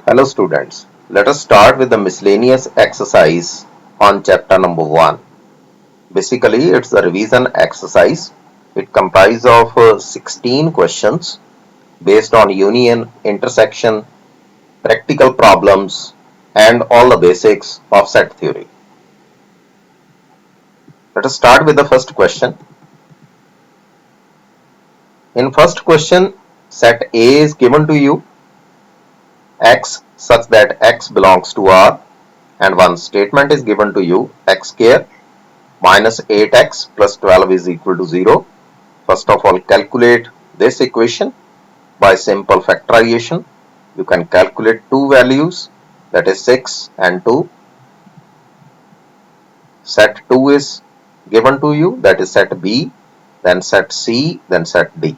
Hello students, let us start with the miscellaneous exercise on chapter number 1. Basically, it's a revision exercise. It comprises of 16 questions based on union, intersection, practical problems and all the basics of set theory. Let us start with the first question. In first question, set A is given to you, x such that x belongs to R, and one statement is given to you, x square minus 8x plus 12 is equal to 0. First of all, calculate this equation by simple factorization. You can calculate two values, that is 6 and 2. Set 2 is given to you, that is set B, then set C, then set D.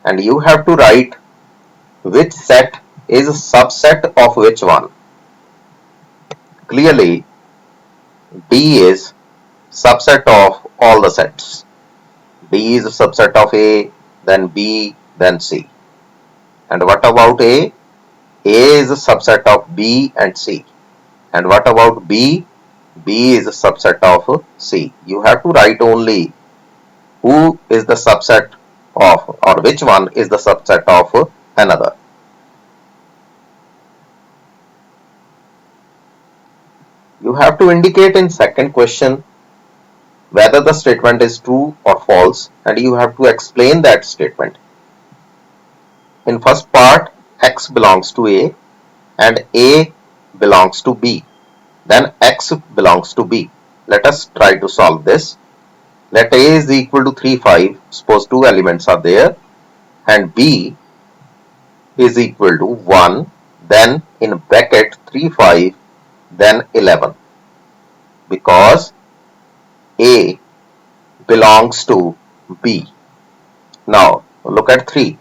And you have to write which set is a subset of which one. Clearly, D is subset of all the sets. D is a subset of A, then B, then C. And what about A? A is a subset of B and C. And what about B? B is a subset of C. You have to write only who is the subset of, or which one is the subset of another. You have to indicate in second question whether the statement is true or false, and you have to explain that statement. In first part, x belongs to A and A belongs to B. Then x belongs to B. Let us try to solve this. Let A is equal to 3, 5. Suppose two elements are there, and B is equal to 1, then in bracket 3, 5, then 11. Because A belongs to B. Now look at 3.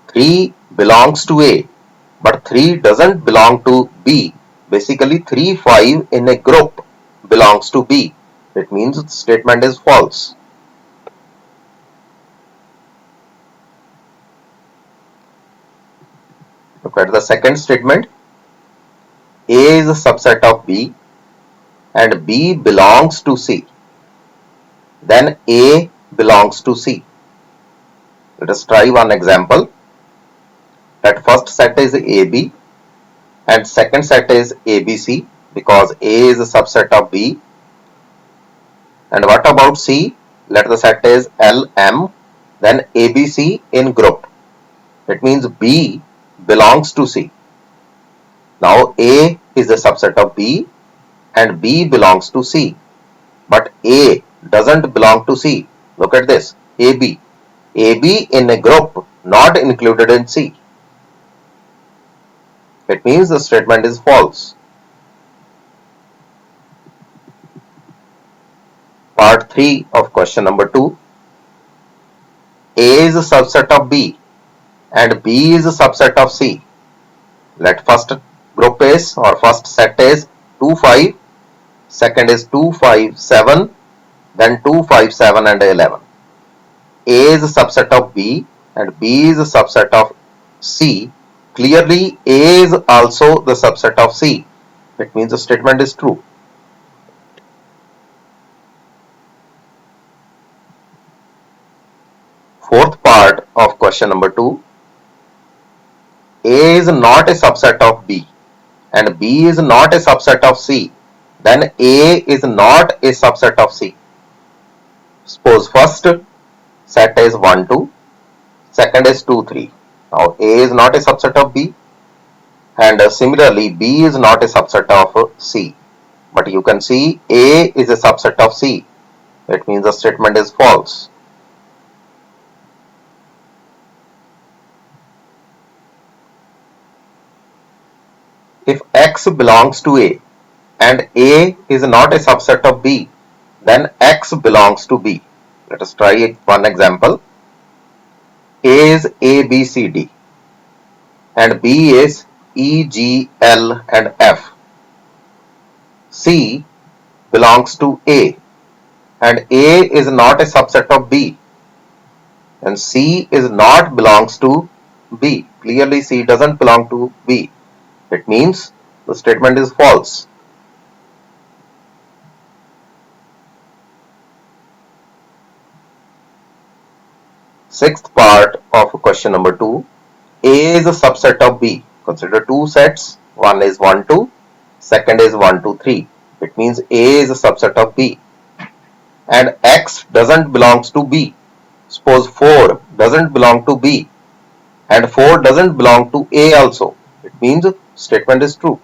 3 belongs to A, but 3 doesn't belong to B. Basically 3, 5 in a group belongs to B. It means the statement is false. Look at the second statement. A is a subset of B and B belongs to C. Then A belongs to C. Let us try one example. That first set is AB and second set is ABC because A is a subset of B. And what about C? Let the set is LM, then ABC in group. It means B belongs to C. Now A is a subset of B and B belongs to C. But A doesn't belong to C. Look at this, AB. AB in a group not included in C. It means the statement is false. Part 3 of question number 2. A is a subset of B and B is a subset of C. Let first group is or first set is 2, 5, second is 2, 5, 7, then 2, 5, 7 and 11. A is a subset of B and B is a subset of C. Clearly A is also the subset of C. It means the statement is true. Fourth part of question number 2. A is not a subset of B and B is not a subset of C. Then A is not a subset of C. Suppose first set is 1, 2, second is 2, 3. Now A is not a subset of B and similarly B is not a subset of C. But you can see A is a subset of C. It means the statement is false. If X belongs to A and A is not a subset of B, then X belongs to B. Let us try one example. A is A, B, C, D and B is E, G, L and F. C belongs to A and A is not a subset of B and C is not belongs to B. clearly C doesn't belong to B. It means the statement is false. Sixth part of question number 2. A is a subset of B. Consider two sets. One is 1, 2. Second is 1, 2, 3. It means A is a subset of B. And X doesn't belongs to B. Suppose 4 doesn't belong to B. And 4 doesn't belong to A also. It means statement is true.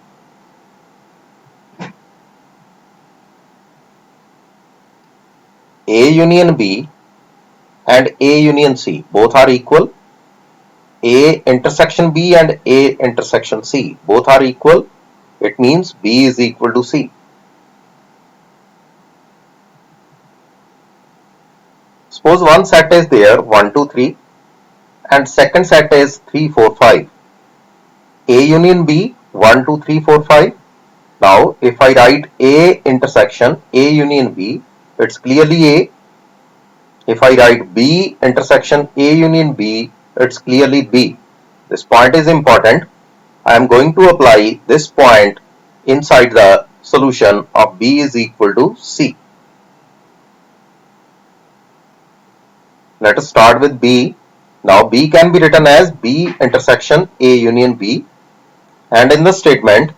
A union B and A union C both are equal. A intersection B and A intersection C both are equal. It means B is equal to C. Suppose one set is there 1, 2, 3 and second set is 3, 4, 5. A union B 1, 2, 3, 4, 5. Now if I write A intersection A union B, it's clearly A. If I write B intersection A union B, it's clearly B. This point is important. I am going to apply this point inside the solution of B is equal to C. Let us start with B. Now B can be written as B intersection A union B, and in the statement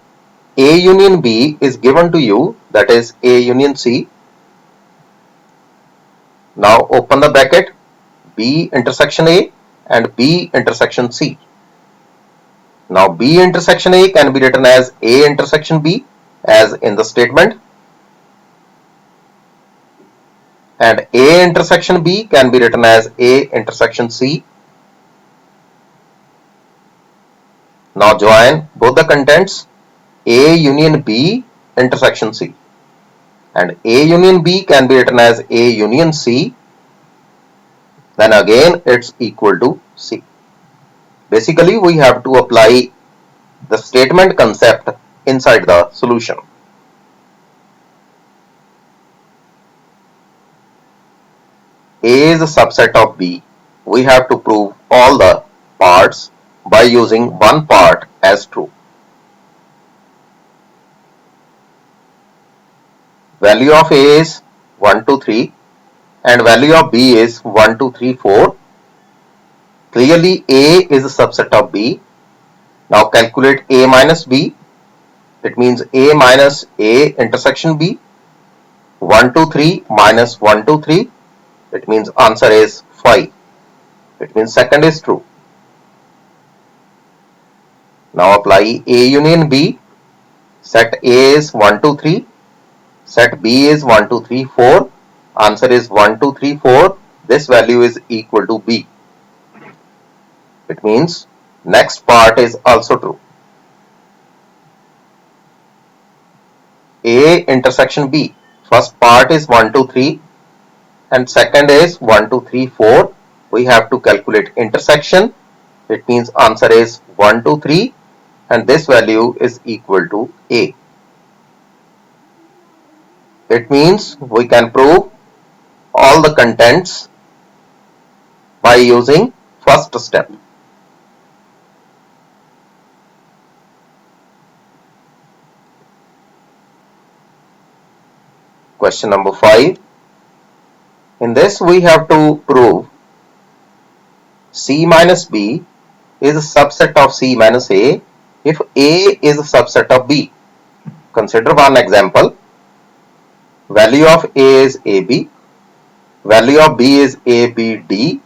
A union B is given to you, that is A union C. Now open the bracket, B intersection A and B intersection C. Now B intersection A can be written as A intersection B as in the statement, and A intersection B can be written as A intersection C. Now join both the contents, A union B intersection C, and A union B can be written as A union C, then again it's equal to C. Basically we have to apply the statement concept inside the solution. A is a subset of B. We have to prove all the parts by using one part as true. Value of A is 1, 2, 3 and value of B is 1, 2, 3, 4. Clearly A is a subset of B. Now calculate A minus B. It means A minus A intersection B. 1, 2, 3 minus 1, 2, 3. It means answer is 5. It means second is true. Now apply A union B. Set A is 1, 2, 3. Set B is 1, 2, 3, 4. Answer is 1, 2, 3, 4. This value is equal to B. It means next part is also true. A intersection B. First part is 1, 2, 3 and second is 1, 2, 3, 4. We have to calculate intersection. It means answer is 1, 2, 3 and this value is equal to A. It means we can prove all the contents by using first step. Question number 5. In this we have to prove C minus B is a subset of C minus A if A is a subset of B. Consider one example. Value of A is AB, value of B is ABD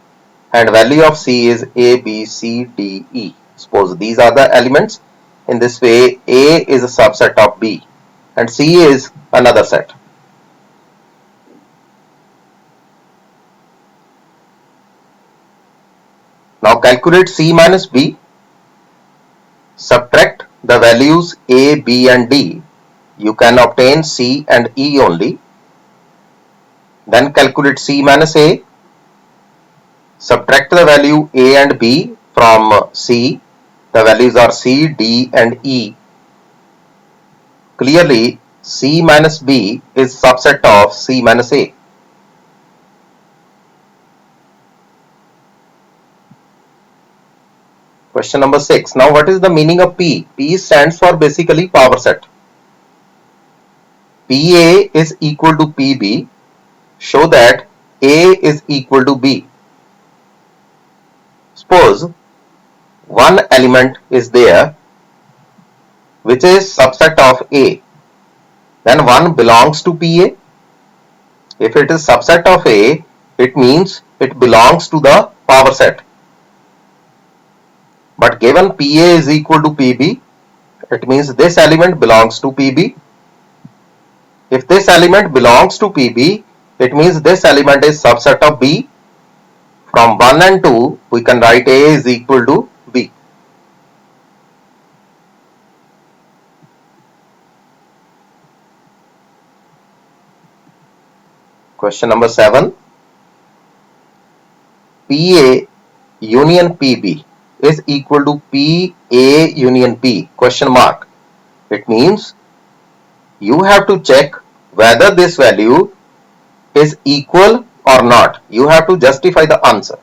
and value of C is ABCDE. Suppose these are the elements. In this way A is a subset of B and C is another set. Now calculate C minus B. Subtract the values A, B and D. You can obtain C and E only. Then calculate C minus A. Subtract the value A and B from C. The values are C, D and E. Clearly C minus B is subset of C minus A. Question number 6. Now what is the meaning of P? P stands for basically power set. PA is equal to PB. Show that A is equal to B. Suppose one element is there which is subset of A. Then one belongs to PA. If it is subset of A, it means it belongs to the power set. But given PA is equal to PB, it means this element belongs to PB. If this element belongs to PB, it means this element is subset of B. From 1 and 2, we can write A is equal to B. Question number 7. PA union PB is equal to PA union P, question mark. It means you have to check whether this value is equal or not. You have to justify the answer.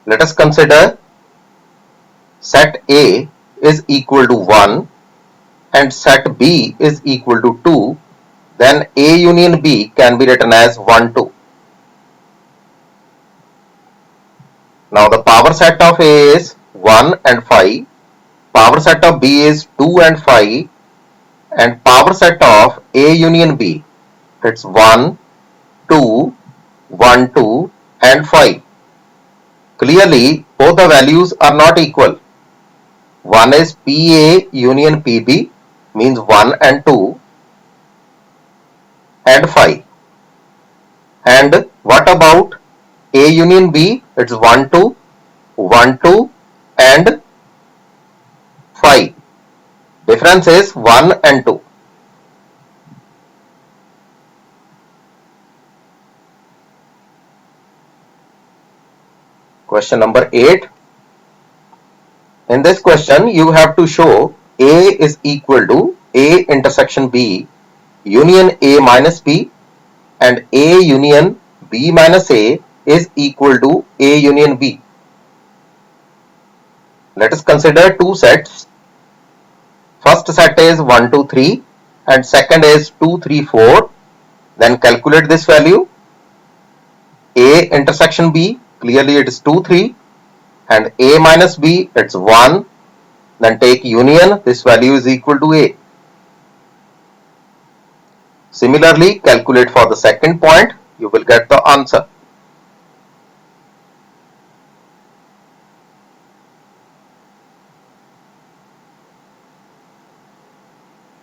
Let us consider set A is equal to 1 and set B is equal to 2. Then A union B can be written as 1, 2. Now the power set of A is 1 and 5, power set of B is 2 and 5, and power set of A union B, it's 1, 2, 1, 2 and 5. Clearly both the values are not equal. One is PA union PB, means 1 and 2 and 5. And what about A union B? It's 1, 2, 1, 2 and 5. Difference is 1 and 2. Question number 8. In this question, you have to show A is equal to A intersection B union A minus B and A union B minus A is equal to A union B. Let us consider two sets. First set is 1, 2, 3 and second is 2, 3, 4. Then calculate this value. A intersection B, clearly it is 2, 3 and A minus B, it's 1. Then take union, this value is equal to A. Similarly, calculate for the second point, you will get the answer.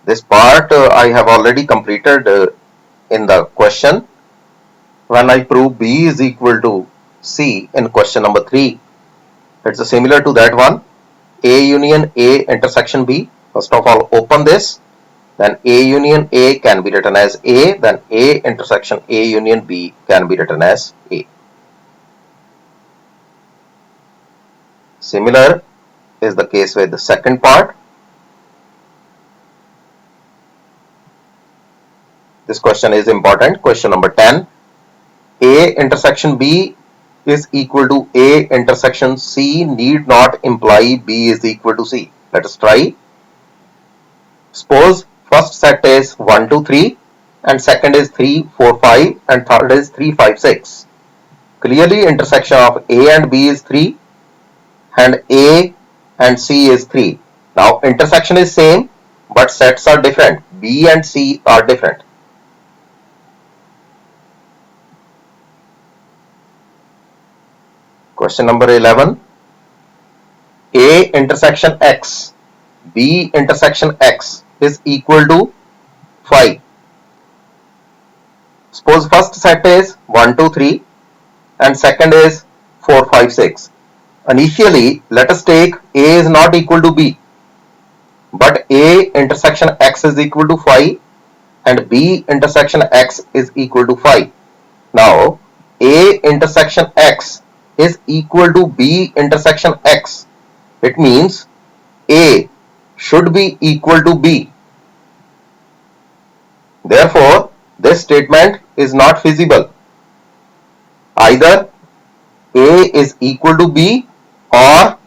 This part I have already completed in the question when I prove B is equal to C in question number 3. It's similar to that one. A union A intersection B. First of all, open this. Then A union A can be written as A. Then A intersection A union B can be written as A. Similar is the case with the second part. This question is important. Question number 10. A intersection B is equal to A intersection C need not imply B is equal to C. Let us try. Suppose first set is 1, 2, 3 and second is 3, 4, 5 and third is 3, 5, 6. Clearly intersection of A and B is 3 and A and C is 3. Now intersection is same but sets are different. B and C are different. Question number 11. A intersection X, B intersection X is equal to 5. Suppose first set is 1, 2, 3 and second is 4, 5, 6. Initially, let us take A is not equal to B, but A intersection X is equal to 5 and B intersection X is equal to 5. Now, A intersection X is equal to B intersection X. It means A should be equal to B. Therefore, this statement is not feasible. Either A is equal to B or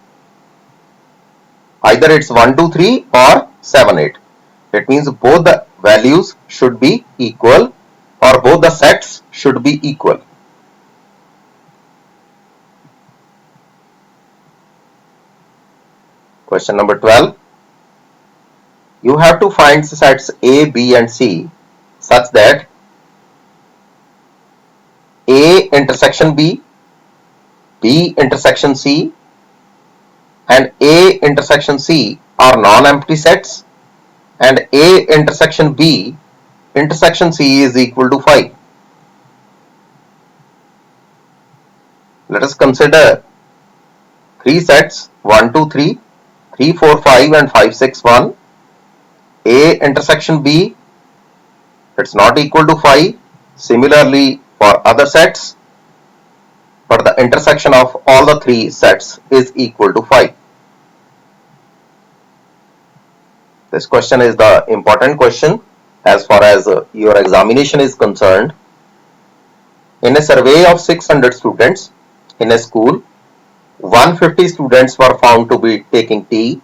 either it's 1 2 3 or 7 8. It means both the values should be equal or both the sets should be equal. Question number 12. You have to find sets A, B and C such that A intersection B, B intersection C and A intersection C are non-empty sets and A intersection B intersection C is equal to 5. Let us consider three sets 1 2 3, 3 4 5 and 5 6 1. A intersection B, it's not equal to 5. Similarly for other sets, but the intersection of all the three sets is equal to 5. This question is the important question as far as your examination is concerned. In a survey of 600 students in a school, 150 students were found to be taking tea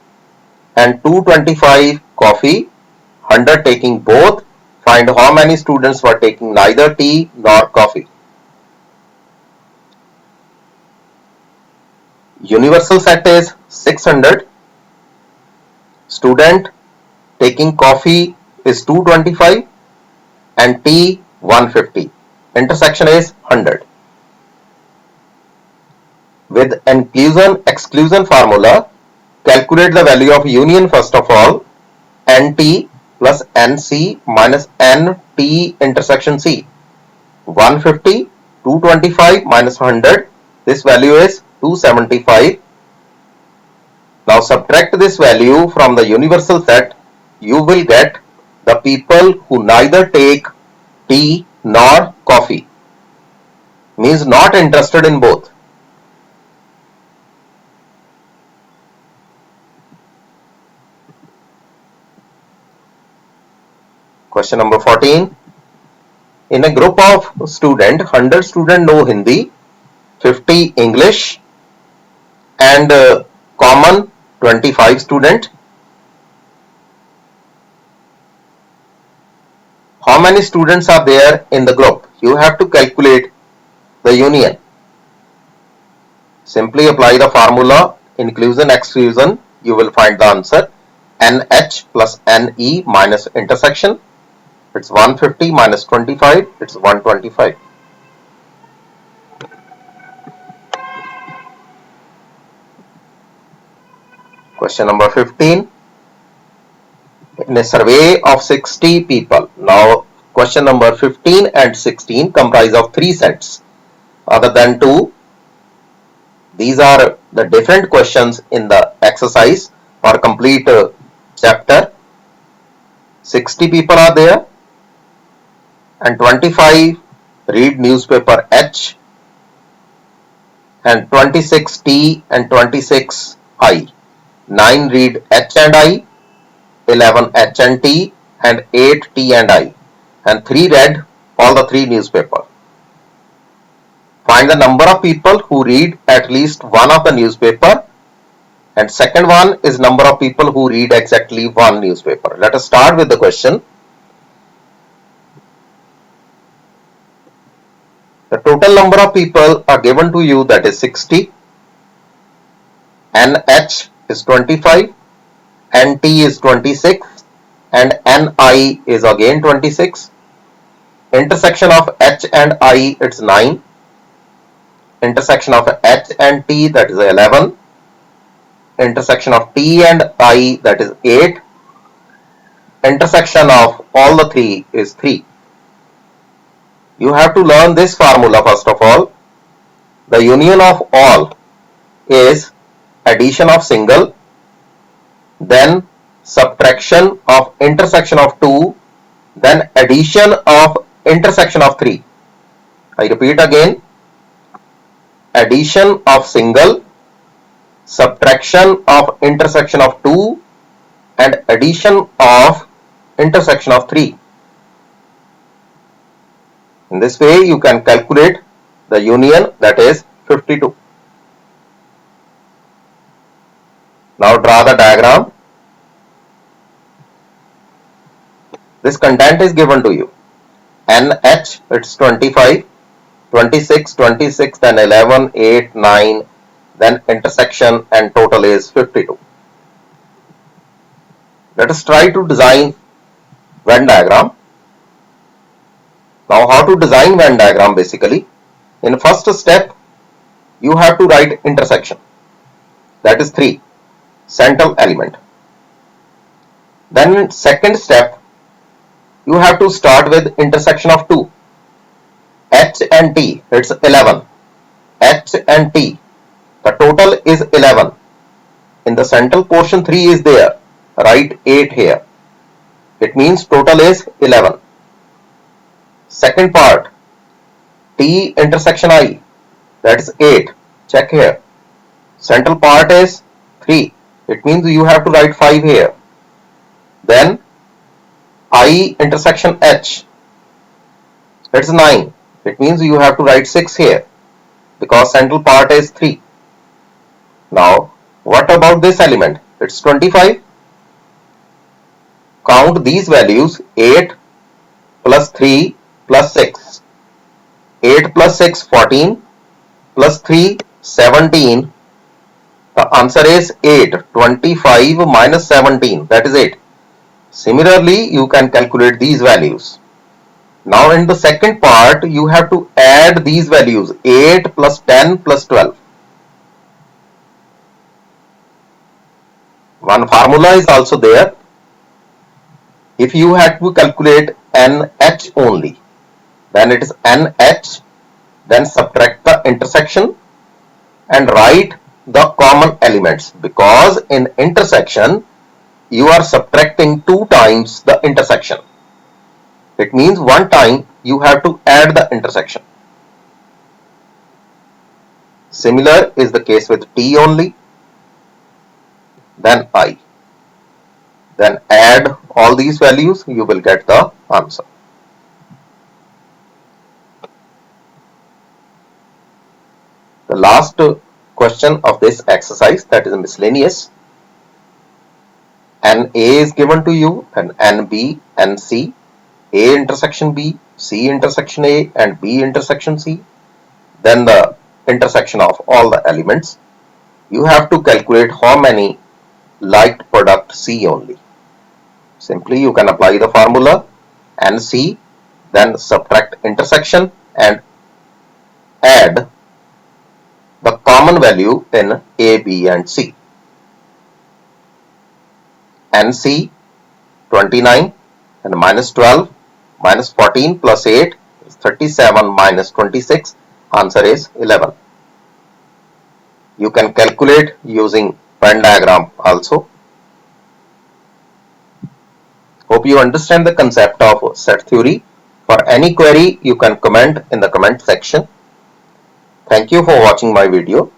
and 225 coffee, 100 taking both. Find how many students were taking neither tea nor coffee. Universal set is 600. Student taking coffee is 225 and tea 150. Intersection is 100. With inclusion-exclusion formula, calculate the value of union first of all. NT plus NC minus NT intersection C. 150, 225 minus 100. This value is 275. Now subtract this value from the universal set. You will get the people who neither take tea nor coffee. Means not interested in both. Question number 14. In a group of students, 100 students know Hindi, 50 English and common 25 students. How many students are there in the group? You have to calculate the union. Simply apply the formula inclusion-exclusion. You will find the answer. NH plus NE minus intersection. It's 150 minus 25. It's 125. Question number 15. In a survey of 60 people. Now question number 15 and 16 comprise of three sets other than two. These are the different questions in the exercise or complete chapter. 60 people are there and 25 read newspaper H and 26 T and 26 I. 9 read H and I, 11 H and T and 8 T and I, and 3 read all the 3 newspaper. Find the number of people who read at least one of the newspaper, and second one is number of people who read exactly one newspaper. Let us start with the question. The total number of people are given to you, that is 60. NH is 25, NT is 26 and NI is again 26. Intersection of H and I, it's 9. Intersection of H and T, that is 11. Intersection of T and I, that is 8. Intersection of all the 3 is 3. You have to learn this formula first of all. The union of all is addition of single, then subtraction of intersection of 2, then addition of intersection of 3. I repeat again. Addition of single, subtraction of intersection of 2 and addition of intersection of 3. In this way you can calculate the union, that is 52. Now draw the diagram. This content is given to you. NH, it's 25, 26, 26, then 11, 8, 9, then intersection, and total is 52. Let us try to design Venn diagram. Now how to design Venn diagram basically? In first step, you have to write intersection. That is 3, central element. Then in second step, you have to start with intersection of 2. H and T, it's 11. H and T, the total is 11. In the central portion 3 is there. Write 8 here. It means total is 11. Second part, T intersection I, that is 8. Check here. Central part is 3. It means you have to write 5 here. Then I intersection H, it's 9. It means you have to write 6 here because central part is 3. Now what about this element? It's 25. Count these values, 8 plus 3 plus 6. 8 plus 6, 14, plus 3, 17. The answer is 8. 25 minus 17, that is 8. Similarly, you can calculate these values. Now in the second part, you have to add these values, 8 plus 10 plus 12. One formula is also there. If you had to calculate NH only, then it is NH, then subtract the intersection and write the common elements, because in intersection you are subtracting 2 times the intersection. It means 1 time you have to add the intersection. Similar is the case with T only, then I. Then add all these values, you will get the answer. The last question of this exercise, that is miscellaneous. NA is given to you, and NB, NC, A intersection B, C intersection A, and B intersection C. Then the intersection of all the elements. You have to calculate how many like product C only. Simply you can apply the formula NC, then subtract intersection and add the common value in A, B and C. NC 29 and minus 12 minus 14 plus 8 is 37 minus 26. Answer is 11. You can calculate using Venn diagram also. Hope you understand the concept of set theory. For any query, you can comment in the comment section. Thank you for watching my video.